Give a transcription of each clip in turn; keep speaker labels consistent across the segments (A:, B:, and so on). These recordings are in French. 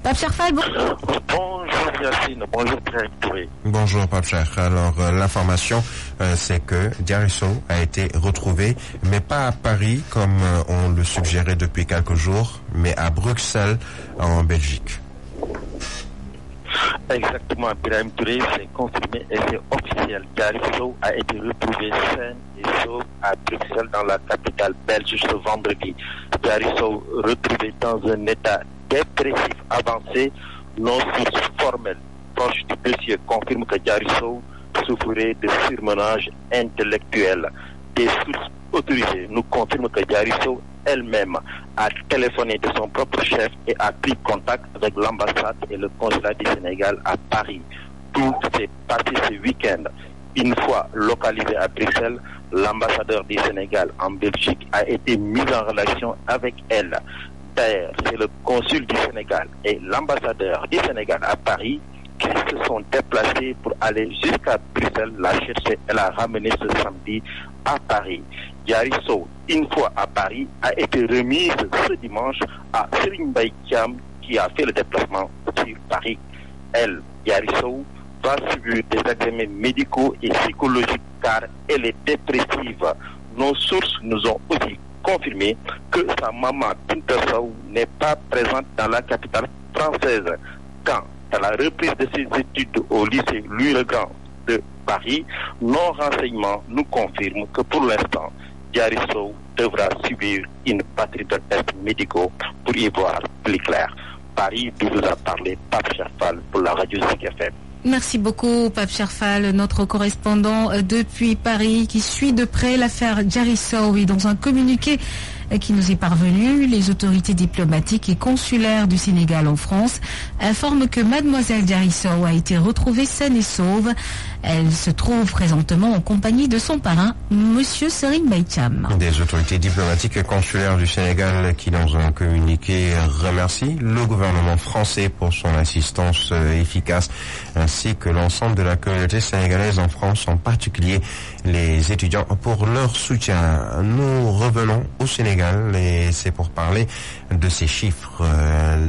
A: Pape Cherfal,
B: Bonjour Yacine, bonjour Pierre Touré.
C: Bonjour Pape Cher. Alors l'information c'est que Diary Sow a été retrouvé, mais pas à Paris comme on le suggérait depuis quelques jours, mais à Bruxelles en Belgique.
B: Exactement, Birahim Touré, c'est confirmé et c'est officiel. Diary Sow a été retrouvé sain et sauf à Bruxelles, dans la capitale belge, ce vendredi. Diary Sow retrouvé dans un état dépressif avancé. Nos sources formelles proches du dossier confirment que Diary Sow souffrait de surmenage intellectuel. Des sources autorisées nous confirment que Diary Sow elle-même a téléphoné de son propre chef et a pris contact avec l'ambassade et le consulat du Sénégal à Paris. Tout s'est passé ce week-end. Une fois localisé à Bruxelles, l'ambassadeur du Sénégal en Belgique a été mis en relation avec elle. D'ailleurs, c'est le consul du Sénégal et l'ambassadeur du Sénégal à Paris qui se sont déplacés pour aller jusqu'à Bruxelles la chercher et la ramener ce samedi à Paris. Diary Sow, une fois à Paris, a été remise ce dimanche à Serigne Mbaye Thiam qui a fait le déplacement sur Paris. Elle, Diary Sow, va subir des examens médicaux et psychologiques car elle est dépressive. Nos sources nous ont aussi confirmé que sa maman Binta Sow n'est pas présente dans la capitale française. Quant à la reprise de ses études au lycée Louis-le-Grand de Paris, nos renseignements nous confirment que pour l'instant, Diary Sow devra subir une batterie de tests médicaux pour y voir plus clair. Paris, d'où vous a parlé Pape Cherfal pour la radio Zik FM.
A: merci beaucoup Pape Cherfal, notre correspondant depuis Paris qui suit de près l'affaire Diary Sow. Et dans un communiqué qui nous est parvenu, les autorités diplomatiques et consulaires du Sénégal en France informent que mademoiselle Diary Sow a été retrouvée saine et sauve. Elle se trouve présentement en compagnie de son parrain, monsieur Serigne Mbaye Thiam.
C: Des autorités diplomatiques et consulaires du Sénégal qui, dans un communiqué, remercient le gouvernement français pour son assistance efficace, ainsi que l'ensemble de la communauté sénégalaise en France, en particulier les étudiants, pour leur soutien. Nous revenons au Sénégal et c'est pour parler de ces chiffres.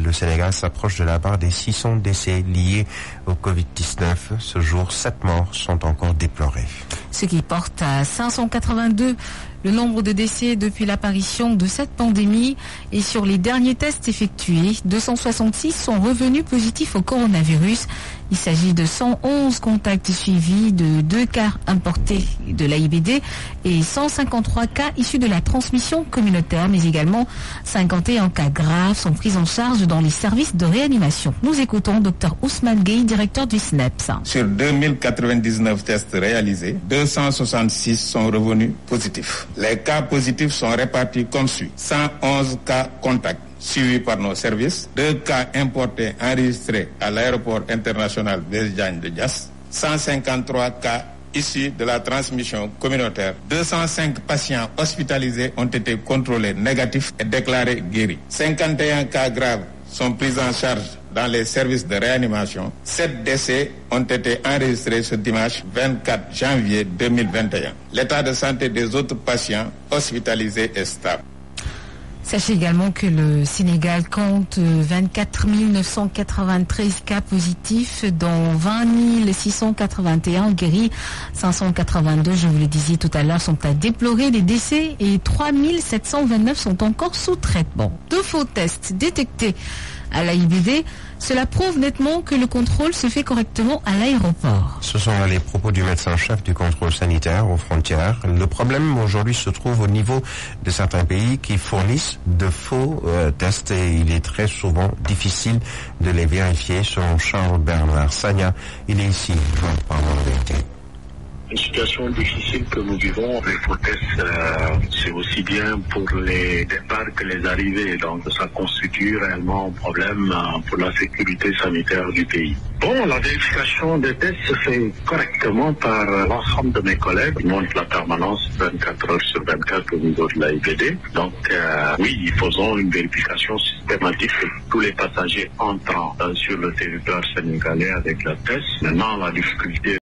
C: Le Sénégal s'approche de la barre des 600 décès liés au Covid-19. Ce jour, 7 morts sont encore déplorés.
A: Ce qui porte à 582 le nombre de décès depuis l'apparition de cette pandémie. Et sur les derniers tests effectués, 266 sont revenus positifs au coronavirus. Il s'agit de 111 contacts suivis de 2 cas importés de l'AIBD et 153 cas issus de la transmission communautaire, mais également 51 cas graves sont pris en charge dans les services de réanimation. Nous écoutons Dr Ousmane Gueye, directeur du SNEPS.
D: Sur 2099 tests réalisés, 266 sont revenus positifs. Les cas positifs sont répartis comme suit. 111 cas contacts suivis par nos services, 2 cas importés enregistrés à l'aéroport international Blaise Diagne de Diass, 153 cas issus de la transmission communautaire, 205 patients hospitalisés ont été contrôlés négatifs et déclarés guéris. 51 cas graves sont pris en charge dans les services de réanimation. 7 décès ont été enregistrés ce dimanche 24 janvier 2021. L'état de santé des autres patients hospitalisés est stable.
A: Sachez également que le Sénégal compte 24 993 cas positifs, dont 20 681 guéris. 582, je vous le disais tout à l'heure, sont à déplorer des décès et 3 729 sont encore sous traitement. 2 faux tests détectés à l'AIBD, cela prouve nettement que le contrôle se fait correctement à l'aéroport.
C: Ce sont les propos du médecin-chef du contrôle sanitaire aux frontières. Le problème aujourd'hui se trouve au niveau de certains pays qui fournissent de faux tests et il est très souvent difficile de les vérifier. Selon Charles Bernard Sagna, il est ici pour parler en vérité.
E: Une situation difficile que nous vivons. Les faux tests, c'est aussi bien pour les départs que les arrivées. Donc ça constitue réellement un problème pour la sécurité sanitaire du pays. Bon, la vérification des tests se fait correctement par l'ensemble de mes collègues. Ils montent la permanence 24 heures sur 24 au niveau de l'AIBD. Donc oui, faisons une vérification systématique de tous les passagers entrant sur le territoire sénégalais avec la test. Maintenant, la difficulté